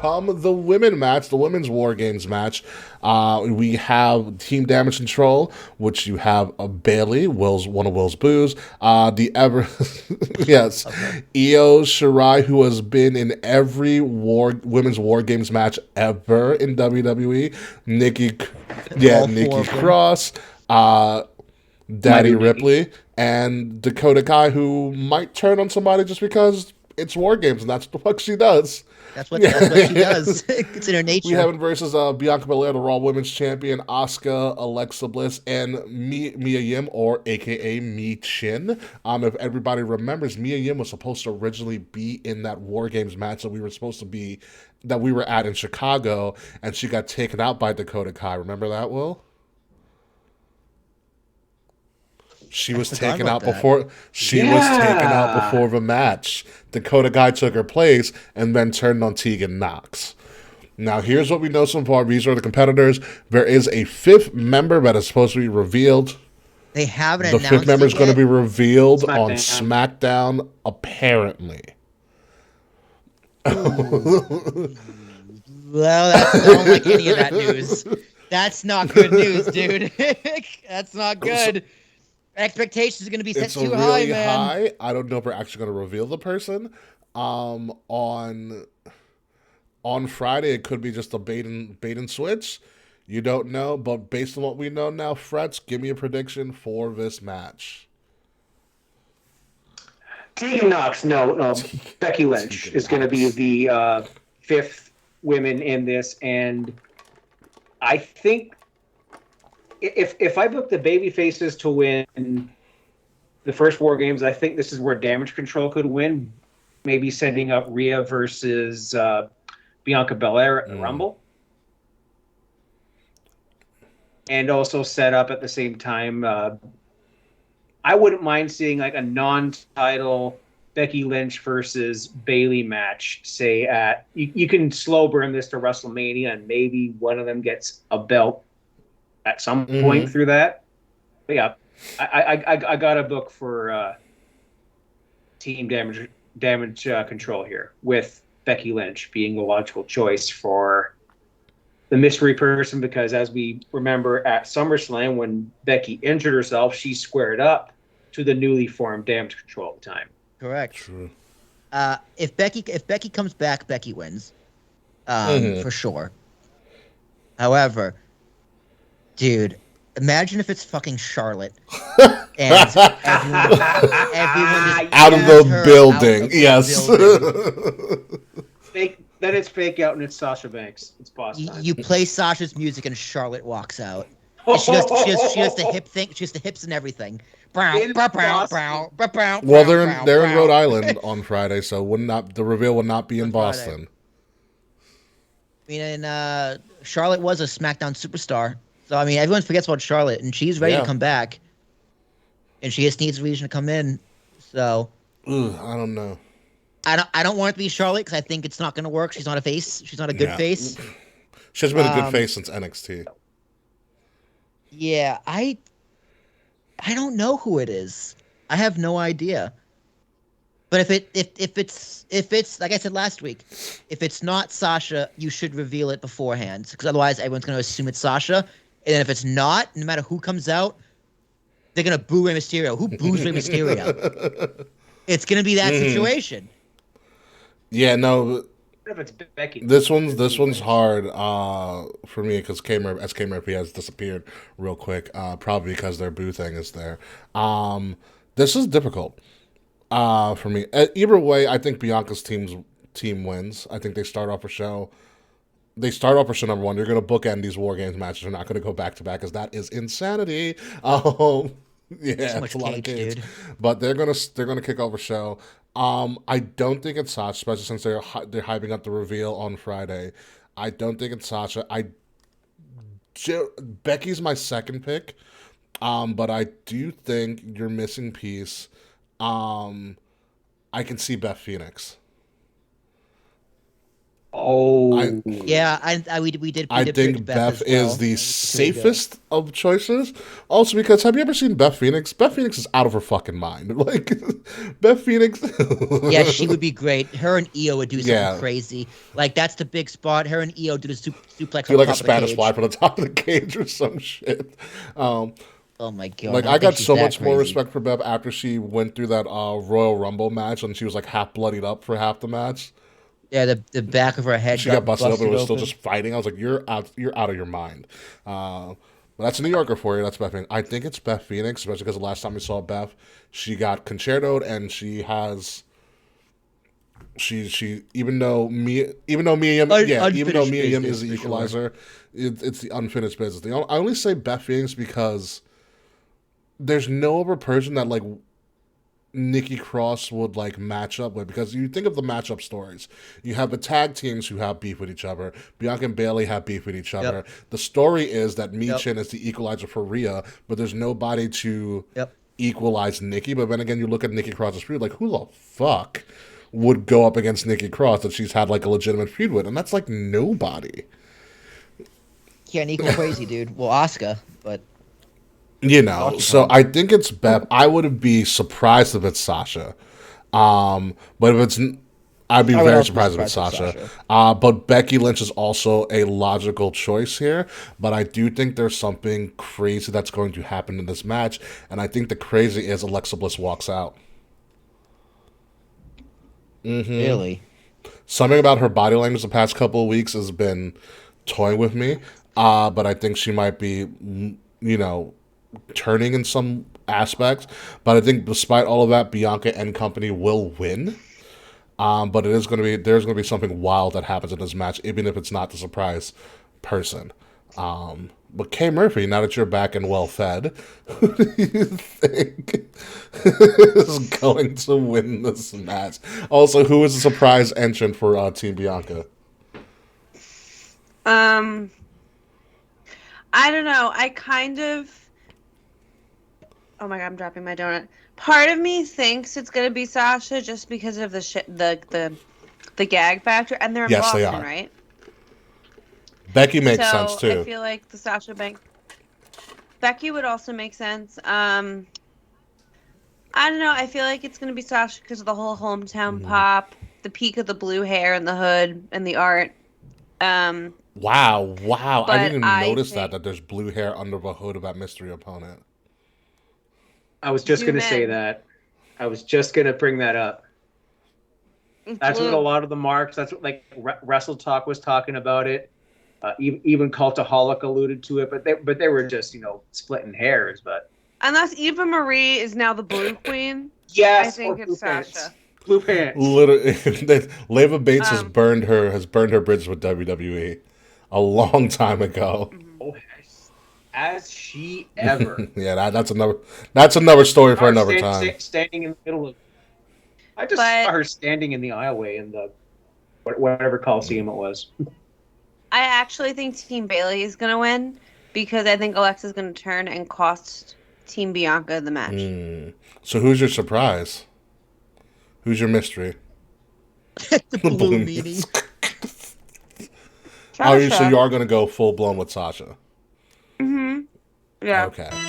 come the women's War Games match, we have Team Damage Control, which you have Bailey, one of Will's boos, the ever, yes, Io Shirai, who has been in every women's War Games match ever in WWE, Nikki Cross, Daddy Ripley, and Dakota Kai, who might turn on somebody just because it's War Games and that's what the fuck she does. That's what she does. It's in her nature. We have it versus Bianca Belair, the Raw Women's Champion, Asuka, Alexa Bliss, and Mia Yim, or AKA Mi Chin. If everybody remembers, Mia Yim was supposed to originally be in that War Games match that we were at in Chicago, and she got taken out by Dakota Kai. Remember that, Will? She was taken out before the match. Dakota Kai took her place and then turned on Tegan Nox. Now, here's what we know so far. These are the competitors. There is a fifth member that is supposed to be revealed. They haven't announced it yet. The fifth member is going to be revealed on SmackDown, apparently. Well, I don't like any of that news. That's not good news, dude. That's not good. Expectations are going to be set too high, man. I don't know if we're actually going to reveal the person. On Friday, it could be just a bait and switch. You don't know, but based on what we know now, Frets, give me a prediction for this match. Tegan Nox, no. Becky Lynch is going to be the fifth women in this, and I think if I book the baby faces to win the first War Games, I think this is where Damage Control could win. Maybe sending up Rhea versus Bianca Belair at the Rumble. And also set up at the same time. I wouldn't mind seeing like a non-title Becky Lynch versus Bayley match, say at you can slow burn this to WrestleMania and maybe one of them gets a belt at some point through that. But yeah, I got a book for Team Damage Control here, with Becky Lynch being the logical choice for the mystery person, because as we remember at SummerSlam, when Becky injured herself, she squared up to the newly formed Damage Control at the time. Correct. True. If Becky comes back, Becky wins, for sure. However, dude, imagine if it's fucking Charlotte and everyone just out of the building. Yes. Then it's fake out and it's Sasha Banks. It's boss time. You play Sasha's music and Charlotte walks out. And she has the hip thing. She has the hips and everything. Well, they're in Rhode Island on Friday, so the reveal would not be in Boston. I mean, Charlotte was a SmackDown superstar, so I mean, everyone forgets about Charlotte, and she's ready to come back, and she just needs a reason to come in. So, I don't know. I don't want it to be Charlotte because I think it's not going to work. She's not a face. She's not a good face. She's been a good face since NXT. Yeah, I don't know who it is. I have no idea. But if it's like I said last week, if it's not Sasha, you should reveal it beforehand, because otherwise everyone's going to assume it's Sasha. And then if it's not, no matter who comes out, they're going to boo Rey Mysterio. Who boos Rey Mysterio? It's going to be that situation. Yeah, no. If it's Becky, this one's hard for me because SK Murphy has disappeared real quick, probably because their boo thing is there. This is difficult for me. Either way, I think Bianca's team wins. I think they start off a show. They start off for show number one. You're going to bookend these War Games matches. They're not going to go back to back, because that is insanity. Yeah, it's a lot of kids. Dude. But they're gonna kick off a show. I don't think it's Sasha, especially since they're hyping up the reveal on Friday. I don't think it's Sasha. Becky's my second pick, but I do think your missing piece. I can see Beth Phoenix. Oh, Yeah, we did I predict think Beth Beth as is well the a week or two ago. safest of choices. Also, because have you ever seen Beth Phoenix? Beth Phoenix is out of her fucking mind. Like, Beth Phoenix. Yeah, she would be great. Her and Io would do something Yeah. crazy. Like that's the big spot. Her and Io do the suplex Do on like a top of the Spanish fly cage. from the top of the cage or some shit. Um, Oh my god, like, don't I think got she's so that much more crazy. respect for Beth after she went through that Royal Rumble match and she was like half bloodied up for half the match. Yeah, the back of her head She got got busted open and busted was still just open. fighting. I was like, you're out of your mind. But that's a New Yorker for you. That's Beth Phoenix. I think it's Beth Phoenix, especially because the last time we saw Beth, she got concertoed and she has she even though Unfinished Mia Yim is business the for sure. equalizer, it's the unfinished business. I only say Beth Phoenix because there's no other person that like Nikki Cross would like match up with, because you think of the matchup stories. You have the tag teams who have beef with each other. Bianca and Bailey have beef with each Yep. other. The story is that Yep. Michin is the equalizer for Rhea, but there's nobody to Yep. equalize Nikki. But then again, you look at Nikki Cross's feud, like who the fuck would go up against Nikki Cross that she's had like a legitimate feud with, and that's like nobody. Can't equal crazy, dude. Well, Asuka, but You it's know, Donkey so Kong. I think it's Beth. I wouldn't be surprised if it's Sasha. But if it's, I'd be I would very also be surprised if it's surprised with Sasha. Sasha. But Becky Lynch is also a logical choice here. But I do think there's something crazy that's going to happen in this match, and I think the crazy is Alexa Bliss walks out. Really? Something about her body language the past couple of weeks has been toying with me. But I think she might be, you know, turning in some aspects. But I think despite all of that, Bianca and company will win. But it is going to be there's going to be something wild that happens in this match, even if it's not the surprise person. But Kay Murphy, now that you're back and well fed, who do you think is going to win this match? Also, who is the surprise entrant for Team Bianca? Um, I don't know. I kind of. Oh my god, I'm dropping my donut. Part of me thinks it's gonna be Sasha just because of the gag factor, and they're in Yes, they Boston, are. right? Becky makes sense So I too. feel like the Sasha Bank Becky would also make sense. I don't know. I feel like it's gonna be Sasha because of the whole hometown pop, the peak of the blue hair and the hood and the art. Um, Wow! I but didn't even I notice think that there's blue hair under the hood of that mystery opponent. I was just zoom gonna say in. that. I was just gonna bring that up. It's That's what a blue. lot of the marks. That's what like Wrestle Talk was talking about it. Even Cultaholic alluded to it, but they were just splitting hairs. But Unless Eva Marie is now the blue queen, I yes, or think blue it's pants. Sasha. Blue pants. Literally, Leva Bates Um, has burned her bridges with WWE a long time ago. mhm. Oh, as she ever. Yeah, that's another story for Her another time. standing in the middle of. I just saw But her standing in the aisleway in the whatever Coliseum it was. I actually think Team Bailey is gonna win because I think Alexa's gonna turn and cost Team Bianca the match. So who's your surprise? Who's your mystery? The The blue blue meanie. means. Oh, so Sasha. you are gonna go full blown with Sasha. Mm-hmm. Yeah. Okay.